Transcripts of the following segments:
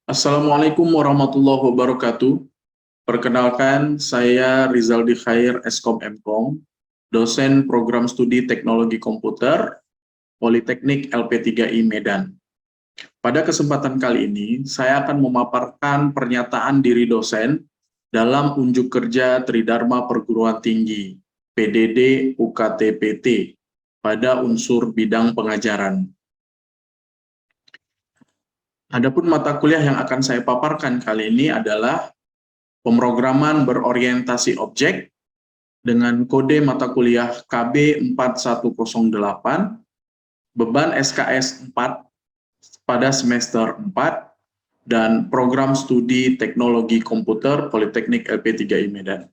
Assalamualaikum warahmatullahi wabarakatuh. Perkenalkan, saya Rizaldi Khair, Eskom MKOM, dosen program studi teknologi komputer, Politeknik LP3I Medan. Pada kesempatan kali ini, saya akan memaparkan pernyataan diri dosen dalam unjuk kerja Tridharma Perguruan Tinggi, PDD UKT-PT, pada unsur bidang pengajaran. Adapun mata kuliah yang akan saya paparkan kali ini adalah pemrograman berorientasi objek dengan kode mata kuliah KB 4108, beban SKS 4 pada semester 4, dan program studi teknologi komputer Politeknik LP3I Medan.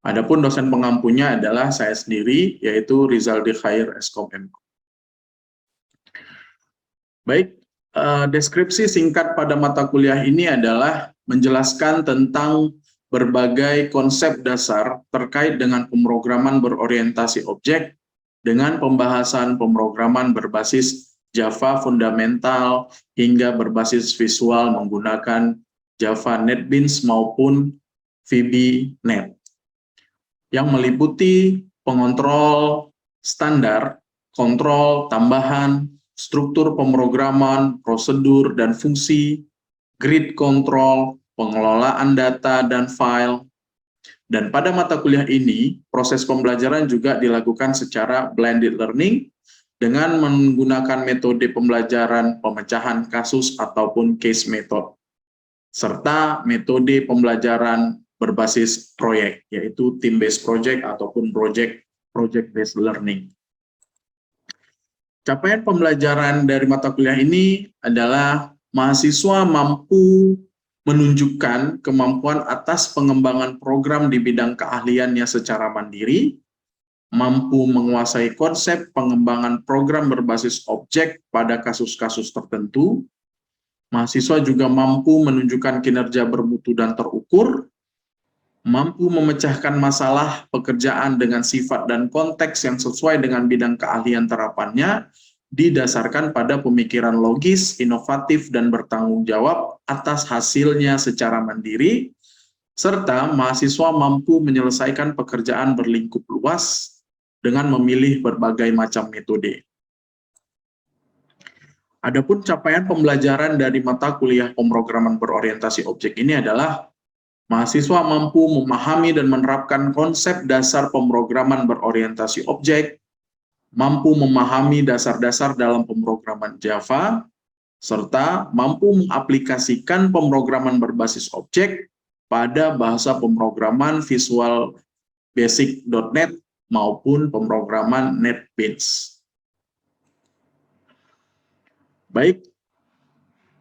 Adapun dosen pengampunya adalah saya sendiri, yaitu Rizaldi Khair, Eskom MKOM. Baik, deskripsi singkat pada mata kuliah ini adalah menjelaskan tentang berbagai konsep dasar terkait dengan pemrograman berorientasi objek dengan pembahasan pemrograman berbasis Java fundamental hingga berbasis visual menggunakan Java NetBeans maupun VB.NET yang meliputi pengontrol standar, kontrol tambahan, struktur pemrograman, prosedur dan fungsi, grid control, pengelolaan data dan file. Dan pada mata kuliah ini, proses pembelajaran juga dilakukan secara blended learning dengan menggunakan metode pembelajaran pemecahan kasus ataupun case method, serta metode pembelajaran berbasis proyek, yaitu team-based project ataupun project-based learning. Capaian pembelajaran dari mata kuliah ini adalah mahasiswa mampu menunjukkan kemampuan atas pengembangan program di bidang keahliannya secara mandiri, mampu menguasai konsep pengembangan program berbasis objek pada kasus-kasus tertentu. Mahasiswa juga mampu menunjukkan kinerja bermutu dan terukur, mampu memecahkan masalah pekerjaan dengan sifat dan konteks yang sesuai dengan bidang keahlian terapannya, didasarkan pada pemikiran logis, inovatif, dan bertanggung jawab atas hasilnya secara mandiri, serta mahasiswa mampu menyelesaikan pekerjaan berlingkup luas dengan memilih berbagai macam metode. Adapun capaian pembelajaran dari mata kuliah pemrograman berorientasi objek ini adalah mahasiswa mampu memahami dan menerapkan konsep dasar pemrograman berorientasi objek, mampu memahami dasar-dasar dalam pemrograman Java, serta mampu mengaplikasikan pemrograman berbasis objek pada bahasa pemrograman Visual Basic.NET maupun pemrograman NetBeans. Baik,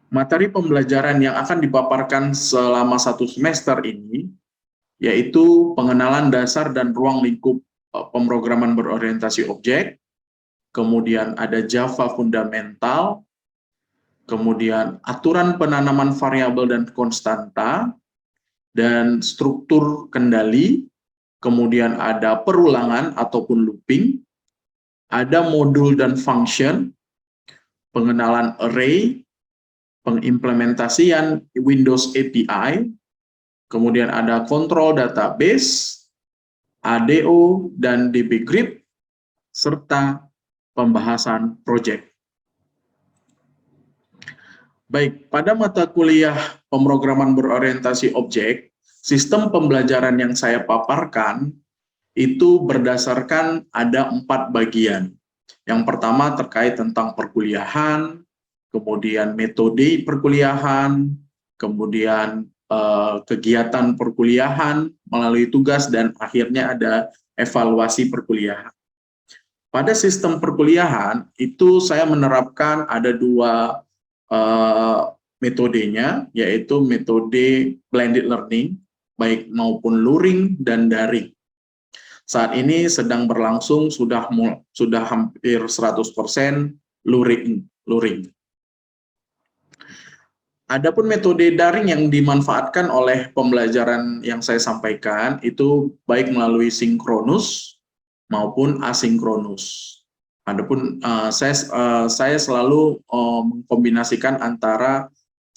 materi pembelajaran yang akan dipaparkan selama 1 semester ini yaitu pengenalan dasar dan ruang lingkup pemrograman berorientasi objek, kemudian ada Java fundamental, kemudian aturan penanaman variabel dan konstanta, dan struktur kendali, kemudian ada perulangan ataupun looping, ada modul dan function, pengenalan array, pengimplementasian Windows API, kemudian ada kontrol database, ADO dan DB-Grid, serta pembahasan project. Baik, pada mata kuliah pemrograman berorientasi objek, sistem pembelajaran yang saya paparkan itu berdasarkan ada 4 bagian. Yang pertama terkait tentang perkuliahan, kemudian metode perkuliahan, kemudian kegiatan perkuliahan melalui tugas, dan akhirnya ada evaluasi perkuliahan. Pada sistem perkuliahan itu saya menerapkan ada 2 metodenya, yaitu metode blended learning, baik maupun luring dan daring. Saat ini sedang berlangsung sudah hampir 100% luring. Adapun metode daring yang dimanfaatkan oleh pembelajaran yang saya sampaikan itu baik melalui sinkronus maupun asinkronus. Adapun saya selalu mengkombinasikan antara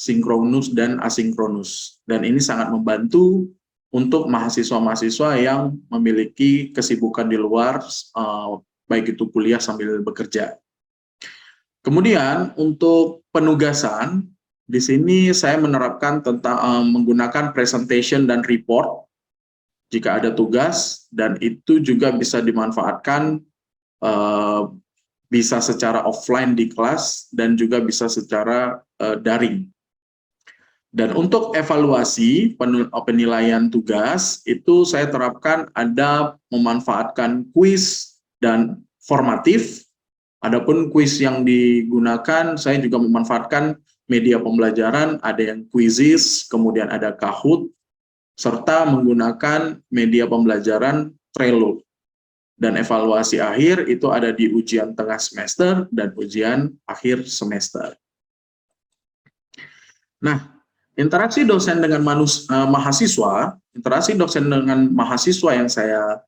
sinkronus dan asinkronus. Dan ini sangat membantu untuk mahasiswa-mahasiswa yang memiliki kesibukan di luar, baik itu kuliah sambil bekerja. Kemudian untuk penugasan, di sini saya menerapkan tentang menggunakan presentation dan report jika ada tugas, dan itu juga bisa dimanfaatkan bisa secara offline di kelas dan juga bisa secara daring. Dan untuk evaluasi penilaian tugas, itu saya terapkan ada memanfaatkan kuis dan formatif. Adapun kuis yang digunakan, saya juga memanfaatkan media pembelajaran, ada yang Quizizz, kemudian ada Kahoot, serta menggunakan media pembelajaran Trello. Dan evaluasi akhir itu ada di ujian tengah semester dan ujian akhir semester. Nah, interaksi dosen dengan mahasiswa, interaksi dosen dengan mahasiswa yang saya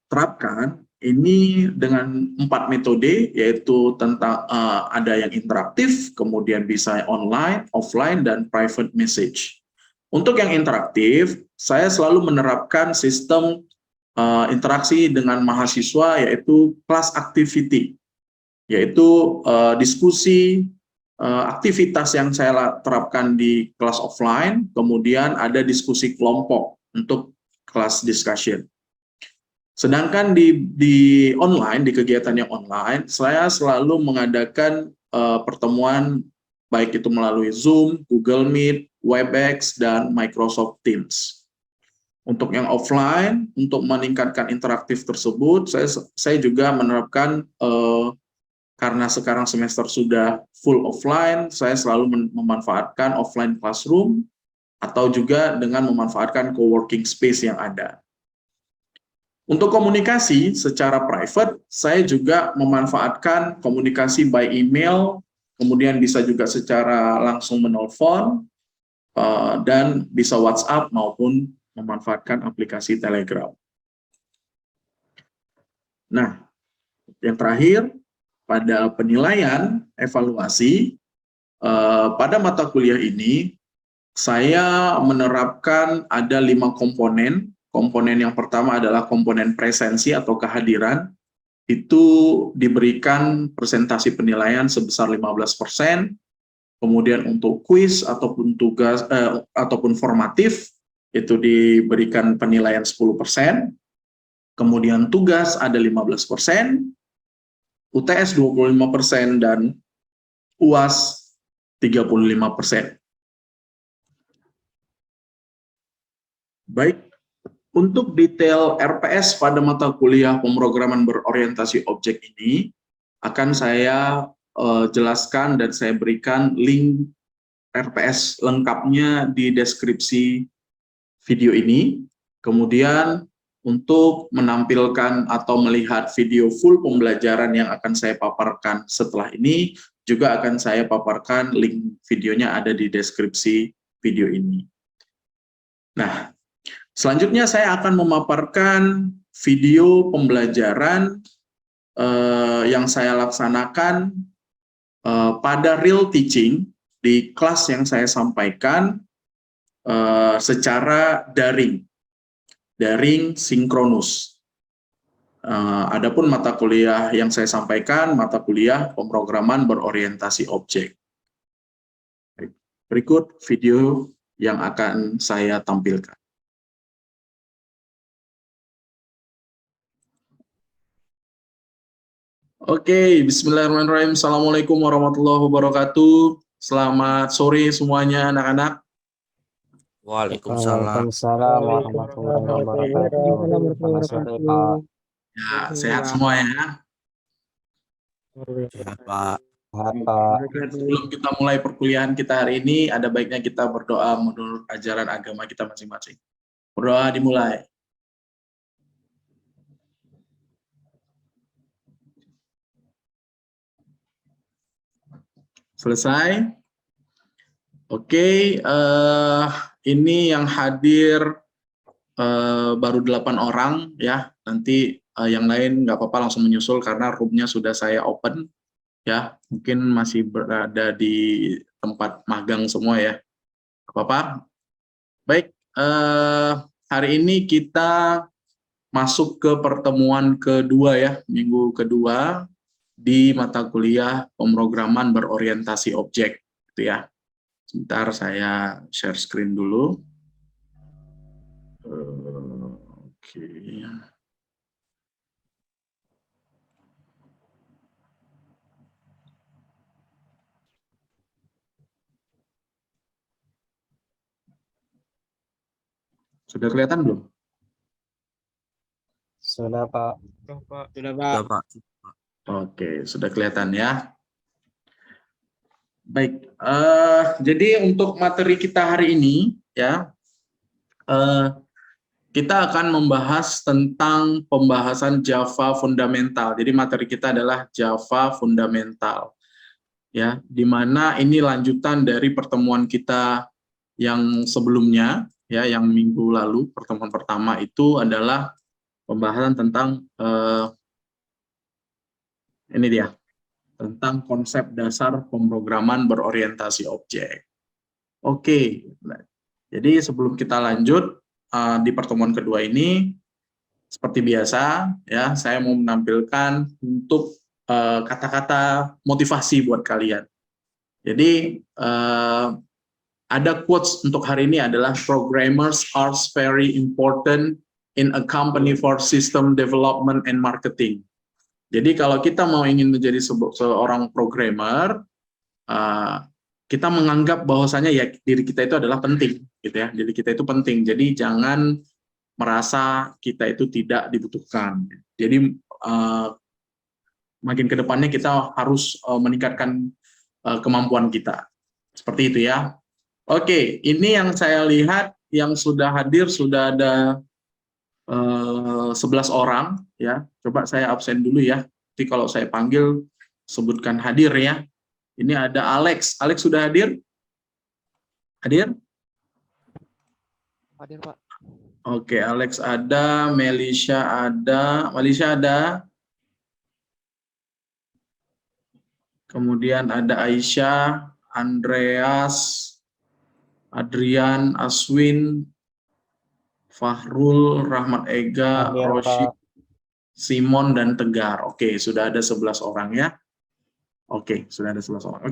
terapkan ini dengan 4 metode, yaitu tentang ada yang interaktif, kemudian bisa online, offline, dan private message. Untuk yang interaktif, saya selalu menerapkan sistem interaksi dengan mahasiswa, yaitu class activity, yaitu diskusi, aktivitas yang saya terapkan di kelas offline, kemudian ada diskusi kelompok untuk kelas discussion. Sedangkan di online, di kegiatan yang online, saya selalu mengadakan pertemuan baik itu melalui Zoom, Google Meet, Webex, dan Microsoft Teams. Untuk yang offline, untuk meningkatkan interaktif tersebut, saya juga menerapkan karena sekarang semester sudah full offline, saya selalu memanfaatkan offline classroom atau juga dengan memanfaatkan co-working space yang ada. Untuk komunikasi secara private, saya juga memanfaatkan komunikasi by email, kemudian bisa juga secara langsung menelpon, dan bisa WhatsApp maupun memanfaatkan aplikasi Telegram. Nah, yang terakhir, pada penilaian evaluasi, pada mata kuliah ini, saya menerapkan ada 5 komponen. Komponen yang pertama adalah komponen presensi atau kehadiran. Itu diberikan presentasi penilaian sebesar 15%. Kemudian untuk kuis ataupun tugas ataupun formatif, itu diberikan penilaian 10%. Kemudian tugas ada 15%. UTS 25% dan UAS 35%. Baik, untuk detail RPS pada mata kuliah pemrograman berorientasi objek ini akan saya jelaskan dan saya berikan link RPS lengkapnya di deskripsi video ini. Kemudian untuk menampilkan atau melihat video full pembelajaran yang akan saya paparkan setelah ini, juga akan saya paparkan link videonya ada di deskripsi video ini. Nah, selanjutnya saya akan memaparkan video pembelajaran yang saya laksanakan pada real teaching di kelas yang saya sampaikan secara daring sinkronus. Adapun mata kuliah yang saya sampaikan, mata kuliah pemrograman berorientasi objek. Berikut video yang akan saya tampilkan. Oke, bismillahirrahmanirrahim. Assalamualaikum warahmatullahi wabarakatuh. Selamat sore semuanya anak-anak. Waalaikumsalam. Waalaikumsalam warahmatullahi wabarakatuh. Selamat sore, Pak. Ya, sehat semua ya. Ya, Pak. Sebelum kita mulai perkuliahan kita hari ini, ada baiknya kita berdoa menurut ajaran agama kita masing-masing. Berdoa dimulai. Selesai? Oke, ini yang hadir baru 8 orang ya. Nanti yang lain nggak apa-apa langsung menyusul karena roomnya sudah saya open. ya, mungkin masih berada di tempat magang semua ya. Apa-apa. Baik, hari ini kita masuk ke pertemuan kedua ya, minggu kedua di mata kuliah pemrograman berorientasi objek, gitu ya. Sebentar saya share screen dulu. Oke. Sudah kelihatan belum? Sudah, Pak. Sudah, Pak. Oke, sudah kelihatan ya. Baik, jadi untuk materi kita hari ini ya, kita akan membahas tentang pembahasan Java fundamental. Jadi materi kita adalah Java fundamental, ya, di mana ini lanjutan dari pertemuan kita yang sebelumnya, ya, yang minggu lalu. Pertemuan pertama itu adalah pembahasan tentang ini dia, tentang konsep dasar pemrograman berorientasi objek. Oke, jadi sebelum kita lanjut di pertemuan kedua ini, seperti biasa ya, saya mau menampilkan untuk kata-kata motivasi buat kalian. Jadi ada quotes untuk hari ini adalah programmers are very important in a company for system development and marketing. Jadi kalau kita mau ingin menjadi seorang programmer, kita menganggap bahwasanya ya diri kita itu adalah penting, gitu ya. Diri kita itu penting. Jadi jangan merasa kita itu tidak dibutuhkan. Jadi makin ke depannya kita harus meningkatkan kemampuan kita. Seperti itu ya. Oke, ini yang saya lihat yang sudah hadir sudah ada 11 orang ya. Coba saya absen dulu ya. Nanti kalau saya panggil sebutkan hadir ya. Ini ada Alex. Alex sudah hadir? Hadir? Hadir, Pak. Oke, Alex ada, Melisha ada. Melisha ada. Kemudian ada Aisyah, Andreas, Adrian, Aswin, Fahrul, Rahmat Ega, Roshi, Simon, dan Tegar. Oke, sudah ada 11 orang ya. Oke, sudah ada 11 orang.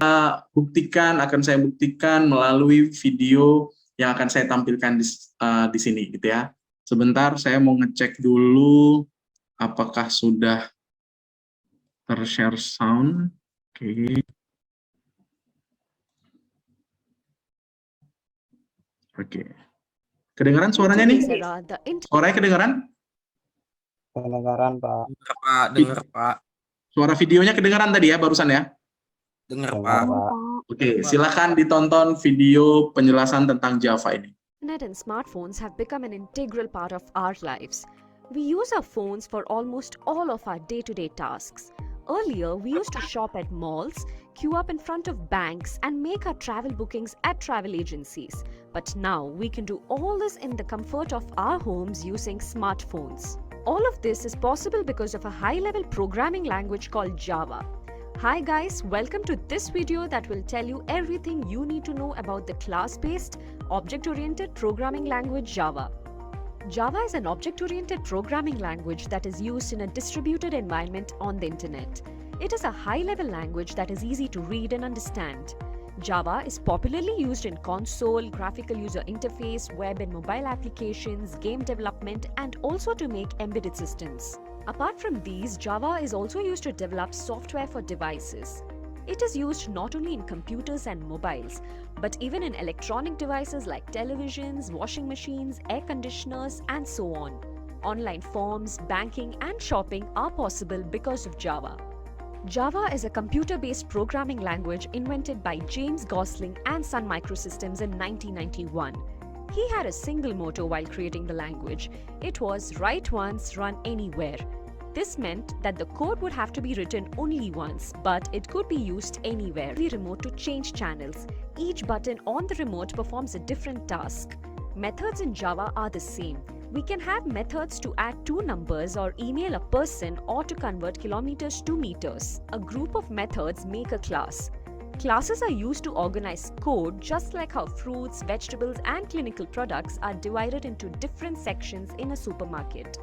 Akan saya buktikan melalui video yang akan saya tampilkan di sini, gitu ya. Sebentar, saya mau ngecek dulu apakah sudah ter-share sound. Oke. Oke. Kedengaran suaranya nih? Suaranya kedengaran? Kedengaran, Pak. Dengar, Pak. Suara videonya kedengaran tadi ya, barusan ya? Dengar, Pak. Oke, silakan ditonton video penjelasan tentang Java ini. Internet and smartphones have become an integral part of our lives. We use our phones for almost all of our day-to-day tasks. Earlier, we used to shop at malls, queue up in front of banks, and make our travel bookings at travel agencies. But now, we can do all this in the comfort of our homes using smartphones. All of this is possible because of a high-level programming language called Java. Hi guys, welcome to this video that will tell you everything you need to know about the class-based, object-oriented programming language Java. Java is an object-oriented programming language that is used in a distributed environment on the internet. It is a high-level language that is easy to read and understand. Java is popularly used in console, graphical user interface, web and mobile applications, game development, and also to make embedded systems. Apart from these, Java is also used to develop software for devices. It is used not only in computers and mobiles, but even in electronic devices like televisions, washing machines, air conditioners, and so on. Online forms, banking, and shopping are possible because of Java. Java is a computer-based programming language invented by James Gosling and Sun Microsystems in 1991. He had a single motto while creating the language. It was write once, run anywhere. This meant that the code would have to be written only once, but it could be used anywhere. The remote to change channels. Each button on the remote performs a different task. Methods in Java are the same. We can have methods to add two numbers or email a person or to convert kilometers to meters. A group of methods make a class. Classes are used to organize code just like how fruits, vegetables, and clinical products are divided into different sections in a supermarket.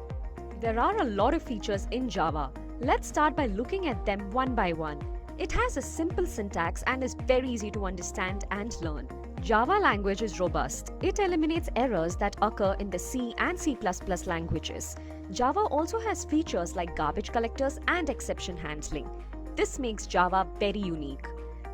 There are a lot of features in Java. Let's start by looking at them one by one. It has a simple syntax and is very easy to understand and learn. Java language is robust. It eliminates errors that occur in the C and C++ languages. Java also has features like garbage collectors and exception handling. This makes Java very unique.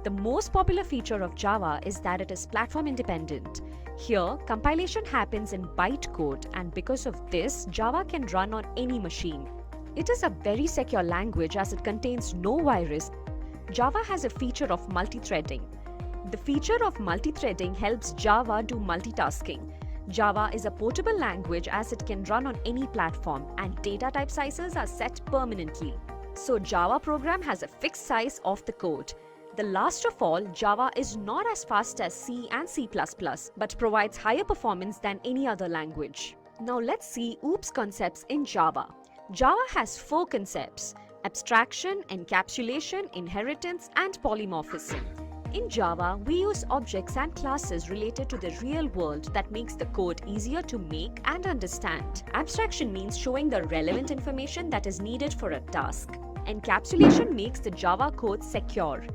The most popular feature of Java is that it is platform independent. Here, compilation happens in bytecode, and because of this, Java can run on any machine. It is a very secure language as it contains no virus. Java has a feature of multi-threading. The feature of multi-threading helps Java do multitasking. Java is a portable language as it can run on any platform, and data type sizes are set permanently. So Java program has a fixed size of the code. The last of all, Java is not as fast as C and C++, but provides higher performance than any other language. Now let's see OOPS concepts in Java. Java has 4 concepts: abstraction, encapsulation, inheritance, and polymorphism. In Java, we use objects and classes related to the real world that makes the code easier to make and understand. Abstraction means showing the relevant information that is needed for a task. Encapsulation makes the Java code secure.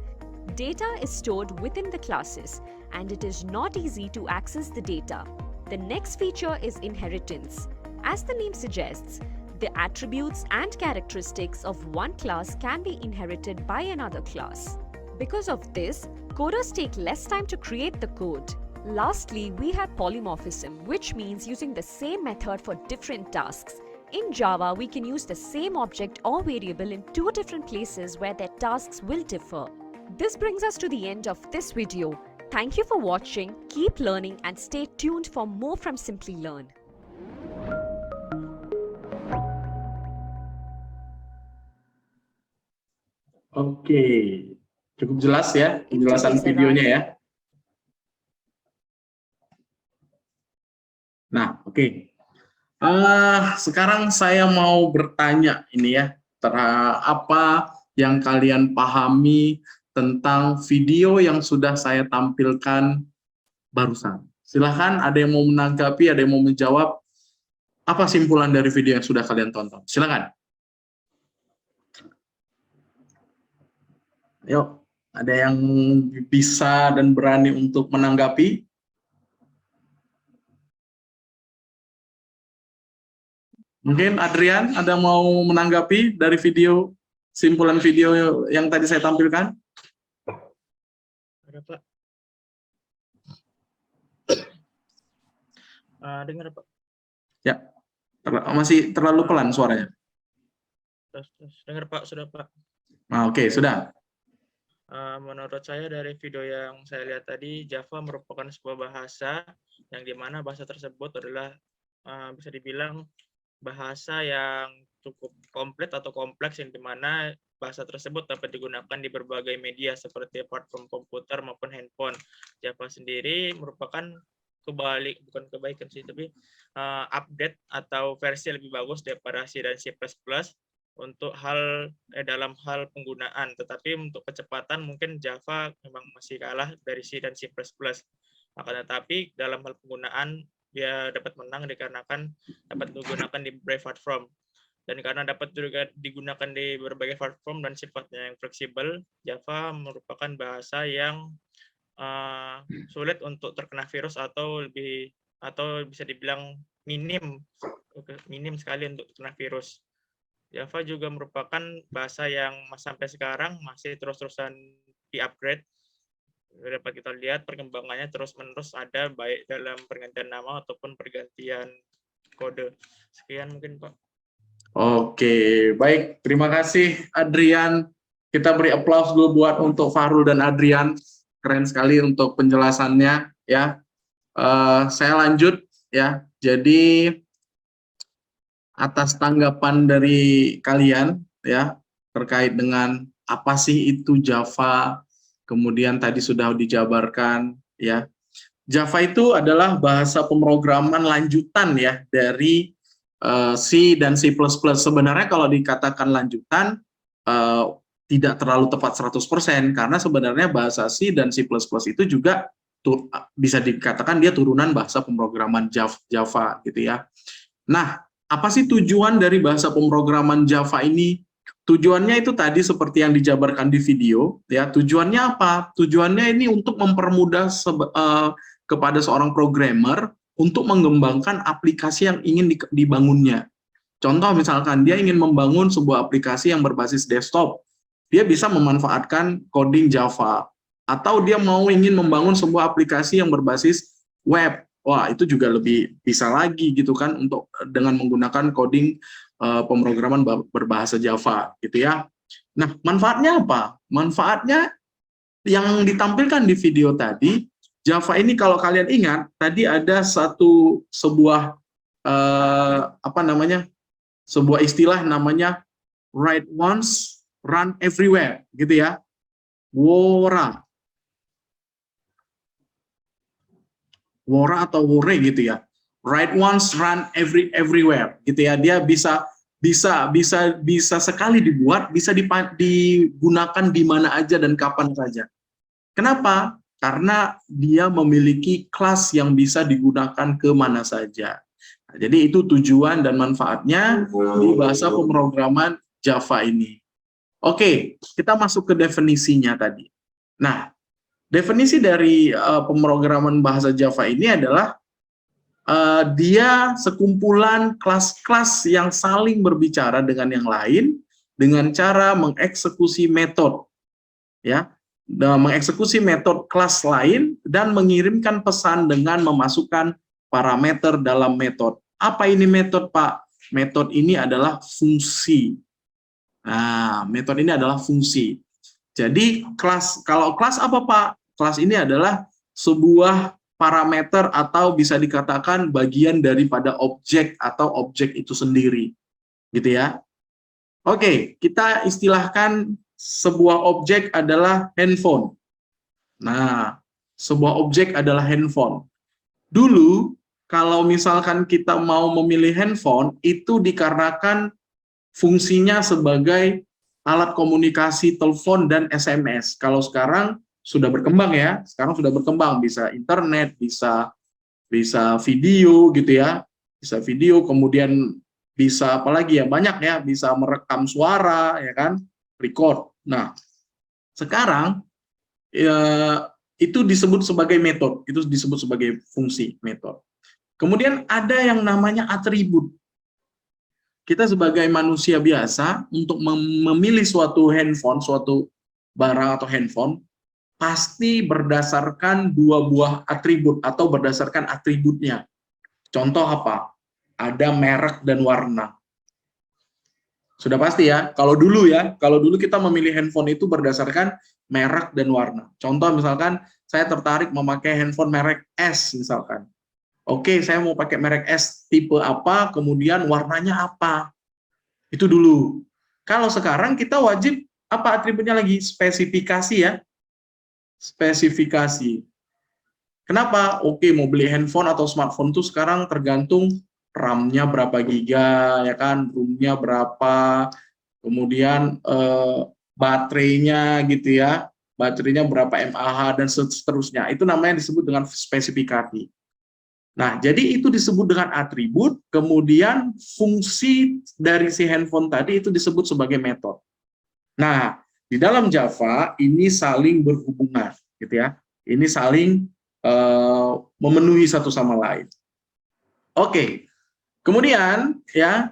Data is stored within the classes, and it is not easy to access the data. The next feature is inheritance. As the name suggests, the attributes and characteristics of one class can be inherited by another class. Because of this, coders take less time to create the code. Lastly, we have polymorphism, which means using the same method for different tasks. In Java, we can use the same object or variable in 2 different places where their tasks will differ. This brings us to the end of this video. Thank you for watching, keep learning, and stay tuned for more from Simply Learn. Oke, cukup jelas ya penjelasan videonya ya. Nah, oke. Sekarang saya mau bertanya ini ya, apa yang kalian pahami tentang video yang sudah saya tampilkan barusan. Silahkan, ada yang mau menanggapi, ada yang mau menjawab. Apa simpulan dari video yang sudah kalian tonton? Silahkan. Yuk, ada yang bisa dan berani untuk menanggapi? Mungkin Adrian ada mau menanggapi dari video, simpulan video yang tadi saya tampilkan? Ada, Pak. Dengar, Pak. Ya, masih terlalu pelan suaranya. Dengar, Pak, sudah, Pak. Oke, sudah. Menurut saya dari video yang saya lihat tadi, Java merupakan sebuah bahasa yang dimana bahasa tersebut adalah bisa dibilang bahasa yang cukup komplit atau kompleks, yang dimana bahasa tersebut dapat digunakan di berbagai media seperti platform komputer maupun handphone. Java sendiri merupakan bukan kebaikan sih, tapi update atau versi lebih bagus daripada C dan C++ untuk dalam hal penggunaan. Tetapi untuk kecepatan mungkin Java memang masih kalah dari C dan C++. Akan tetapi dalam hal penggunaan dia dapat menang dikarenakan dapat digunakan di berbagai platform. Dan karena dapat juga digunakan di berbagai platform dan sifatnya yang fleksibel, Java merupakan bahasa yang sulit untuk terkena virus atau bisa dibilang minim sekali untuk terkena virus. Java juga merupakan bahasa yang sampai sekarang masih terus-terusan di-upgrade. Dapat kita lihat perkembangannya terus-menerus ada, baik dalam pergantian nama ataupun pergantian kode. Sekian mungkin, Pak. Oke, baik. Terima kasih, Adrian. Kita beri aplaus dulu buat untuk Fahrul dan Adrian. Keren sekali untuk penjelasannya, ya. Saya lanjut, ya. Jadi, atas tanggapan dari kalian, ya, terkait dengan apa sih itu Java, kemudian tadi sudah dijabarkan, ya. Java itu adalah bahasa pemrograman lanjutan ya dari C dan C++. Sebenarnya kalau dikatakan lanjutan tidak terlalu tepat 100% karena sebenarnya bahasa C dan C++ itu juga bisa dikatakan dia turunan bahasa pemrograman Java gitu ya. Nah, apa sih tujuan dari bahasa pemrograman Java ini? Tujuannya itu tadi seperti yang dijabarkan di video ya. Tujuannya apa? Tujuannya ini untuk mempermudah kepada seorang programmer untuk mengembangkan aplikasi yang ingin dibangunnya. Contoh misalkan dia ingin membangun sebuah aplikasi yang berbasis desktop, dia bisa memanfaatkan coding Java. Atau dia ingin membangun sebuah aplikasi yang berbasis web, wah itu juga lebih bisa lagi gitu kan untuk dengan menggunakan coding pemrograman berbahasa Java gitu ya. Nah, manfaatnya apa? Manfaatnya yang ditampilkan di video tadi, Java ini kalau kalian ingat tadi ada sebuah sebuah istilah namanya write once, run everywhere gitu ya. Wora atau wore gitu ya. Write once, run everywhere gitu ya. Dia bisa sekali dibuat, bisa digunakan di mana aja dan kapan saja. Kenapa? Karena dia memiliki kelas yang bisa digunakan ke mana saja. Nah, jadi itu tujuan dan manfaatnya di bahasa pemrograman Java ini. Oke, kita masuk ke definisinya tadi. Nah, definisi dari pemrograman bahasa Java ini adalah dia sekumpulan kelas-kelas yang saling berbicara dengan yang lain dengan cara mengeksekusi metode, ya, mengeksekusi metode kelas lain dan mengirimkan pesan dengan memasukkan parameter dalam metode. Apa ini metode, Pak? Metode ini adalah fungsi. Nah, metode ini adalah fungsi. Jadi kalau kelas apa, Pak? Kelas ini adalah sebuah parameter atau bisa dikatakan bagian daripada objek atau objek itu sendiri, gitu ya. Oke, kita istilahkan sebuah objek adalah handphone. Nah, sebuah objek adalah handphone. Dulu, kalau misalkan kita mau memilih handphone, itu dikarenakan fungsinya sebagai alat komunikasi telepon dan SMS. Kalau sekarang sudah berkembang ya, sekarang sudah berkembang, bisa internet, bisa video gitu ya, bisa video, kemudian bisa apalagi ya, banyak ya, bisa merekam suara ya kan, record. Nah, sekarang ya, itu disebut sebagai metode, itu disebut sebagai fungsi metode. Kemudian ada yang namanya atribut. Kita sebagai manusia biasa untuk memilih suatu handphone, suatu barang atau handphone, pasti berdasarkan dua buah atribut atau berdasarkan atributnya. Contoh apa? Ada merek dan warna. Sudah pasti ya, kalau dulu kita memilih handphone itu berdasarkan merek dan warna. Contoh misalkan saya tertarik memakai handphone merek S misalkan. Oke, saya mau pakai merek S tipe apa, kemudian warnanya apa. Itu dulu. Kalau sekarang kita wajib apa atributnya lagi? Spesifikasi ya. Spesifikasi. Kenapa? Oke, mau beli handphone atau smartphone itu sekarang tergantung RAM-nya berapa giga, ya kan, ROM-nya berapa, kemudian baterainya gitu ya, baterainya berapa mAh dan seterusnya. Itu namanya disebut dengan spesifikasi. Nah, jadi itu disebut dengan atribut, kemudian fungsi dari si handphone tadi itu disebut sebagai metode. Nah, di dalam Java ini saling berhubungan, gitu ya. Ini saling memenuhi satu sama lain. Oke, kemudian ya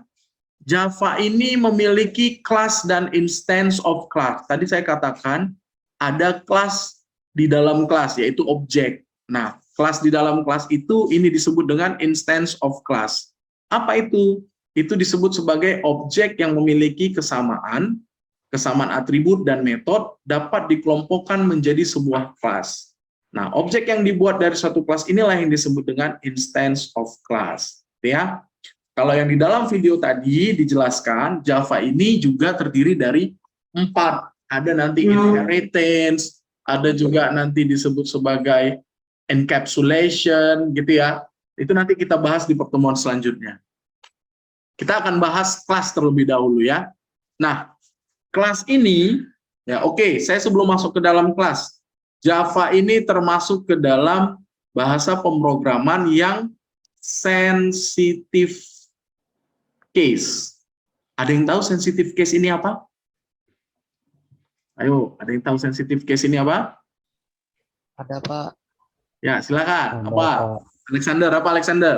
Java ini memiliki class dan instance of class. Tadi saya katakan ada kelas di dalam kelas, yaitu objek. Nah, kelas di dalam kelas itu ini disebut dengan instance of class. Apa itu? Itu disebut sebagai objek yang memiliki kesamaan atribut dan metode dapat dikelompokkan menjadi sebuah kelas. Nah, objek yang dibuat dari suatu kelas inilah yang disebut dengan instance of class. Ya. Kalau yang di dalam video tadi dijelaskan, Java ini juga terdiri dari 4. Ada nanti inheritance, ada juga nanti disebut sebagai encapsulation, gitu ya. Itu nanti kita bahas di pertemuan selanjutnya. Kita akan bahas kelas terlebih dahulu ya. Nah, kelas ini, ya oke, saya sebelum masuk ke dalam kelas, Java ini termasuk ke dalam bahasa pemrograman yang sensitive case. Ada yang tahu sensitive case ini apa? Ayo, ada yang tahu sensitive case ini apa? Ada Pak. Ya, silakan. Ada, Apa? Pak. Alexander, apa Alexander?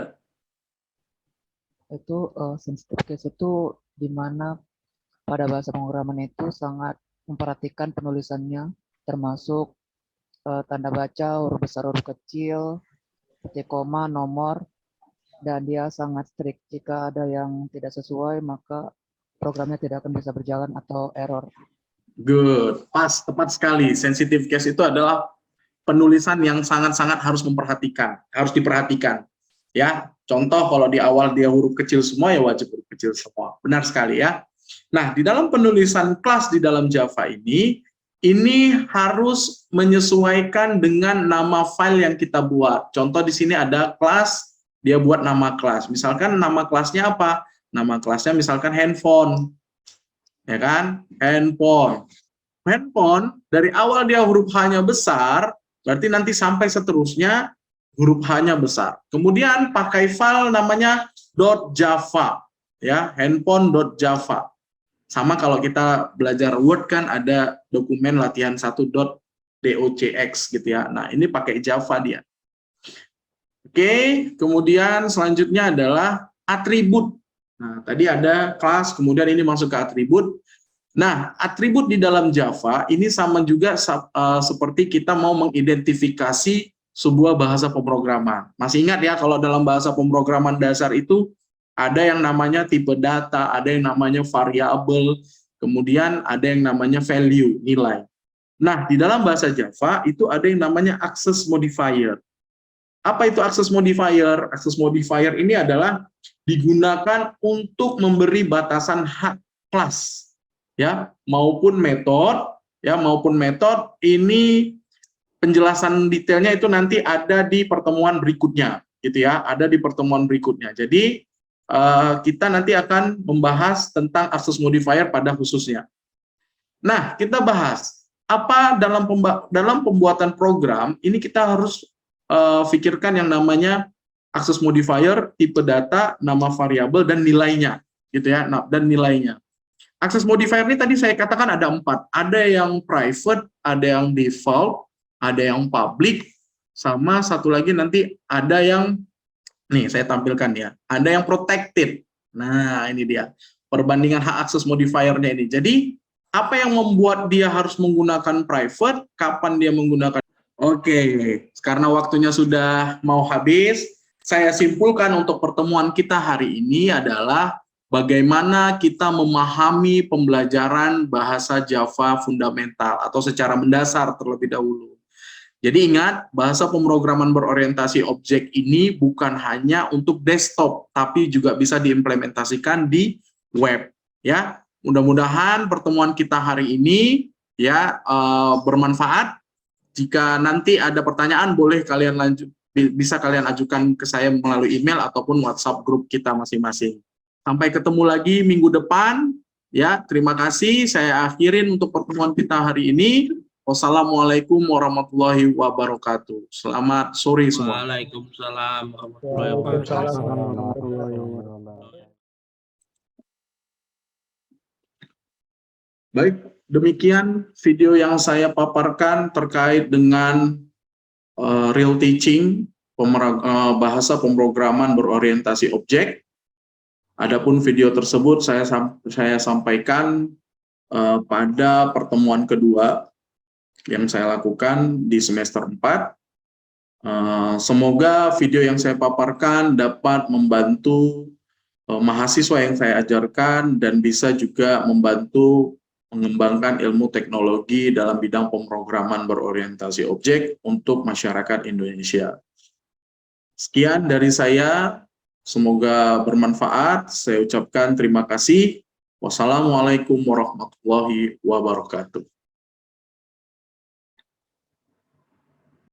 Itu sensitive case itu di mana pada bahasa pemrograman itu sangat memperhatikan penulisannya, termasuk tanda baca, huruf besar, huruf kecil, titik koma, nomor, dan dia sangat strict. Jika ada yang tidak sesuai, maka programnya tidak akan bisa berjalan atau error. Good, pas, tepat sekali. Sensitive case itu adalah penulisan yang sangat-sangat harus diperhatikan. Ya, contoh kalau di awal dia huruf kecil semua, ya wajib huruf kecil semua. Benar sekali ya. Nah, di dalam penulisan kelas di dalam Java ini harus menyesuaikan dengan nama file yang kita buat. Contoh di sini ada kelas, dia buat nama kelas. Misalkan nama kelasnya apa? Nama kelasnya misalkan handphone. Ya kan? Handphone. Handphone, dari awal dia huruf H-nya besar, berarti nanti sampai seterusnya huruf H-nya besar. Kemudian pakai file namanya .java, ya, handphone.java. Sama kalau kita belajar Word kan ada dokumen latihan 1.docx gitu ya. Nah, ini pakai Java dia. Oke, kemudian selanjutnya adalah atribut. Nah, tadi ada kelas, kemudian ini masuk ke atribut. Nah, atribut di dalam Java ini sama juga seperti kita mau mengidentifikasi sebuah bahasa pemrograman. Masih ingat ya, kalau dalam bahasa pemrograman dasar itu ada yang namanya tipe data, ada yang namanya variabel, kemudian ada yang namanya value, nilai. Nah, di dalam bahasa Java itu ada yang namanya access modifier. Apa itu access modifier? Access modifier ini adalah digunakan untuk memberi batasan hak kelas, ya, maupun metode ini penjelasan detailnya itu nanti ada di pertemuan berikutnya, gitu ya, ada di pertemuan berikutnya. Jadi kita nanti akan membahas tentang access modifier pada khususnya. Nah, kita bahas apa dalam pembuatan program ini kita harus pikirkan yang namanya access modifier, tipe data, nama variabel, dan nilainya, gitu ya, dan nilainya. Access modifier ini tadi saya katakan ada 4. Ada yang private, ada yang default, ada yang public, sama satu lagi nanti ada yang, nih saya tampilkan ya, ada yang protected. Nah, ini dia perbandingan hak access modifiernya ini. Jadi, apa yang membuat dia harus menggunakan private, kapan dia menggunakan. Oke, karena waktunya sudah mau habis, saya simpulkan untuk pertemuan kita hari ini adalah bagaimana kita memahami pembelajaran bahasa Java fundamental atau secara mendasar terlebih dahulu. Jadi ingat, bahasa pemrograman berorientasi objek ini bukan hanya untuk desktop, tapi juga bisa diimplementasikan di web. Ya, mudah-mudahan pertemuan kita hari ini ya bermanfaat. Jika nanti ada pertanyaan, boleh bisa kalian ajukan ke saya melalui email ataupun WhatsApp grup kita masing-masing. Sampai ketemu lagi minggu depan. Ya, terima kasih. Saya akhirin untuk pertemuan kita hari ini. Wassalamualaikum warahmatullahi wabarakatuh. Selamat sore semua. Waalaikumsalam warahmatullahi wabarakatuh. Baik, demikian video yang saya paparkan terkait dengan real teaching, bahasa pemrograman berorientasi objek. Adapun video tersebut saya sampaikan pada pertemuan kedua yang saya lakukan di semester 4. Semoga video yang saya paparkan dapat membantu mahasiswa yang saya ajarkan dan bisa juga membantu mengembangkan ilmu teknologi dalam bidang pemrograman berorientasi objek untuk masyarakat Indonesia. Sekian dari saya, semoga bermanfaat. Saya ucapkan terima kasih. Wassalamualaikum warahmatullahi wabarakatuh.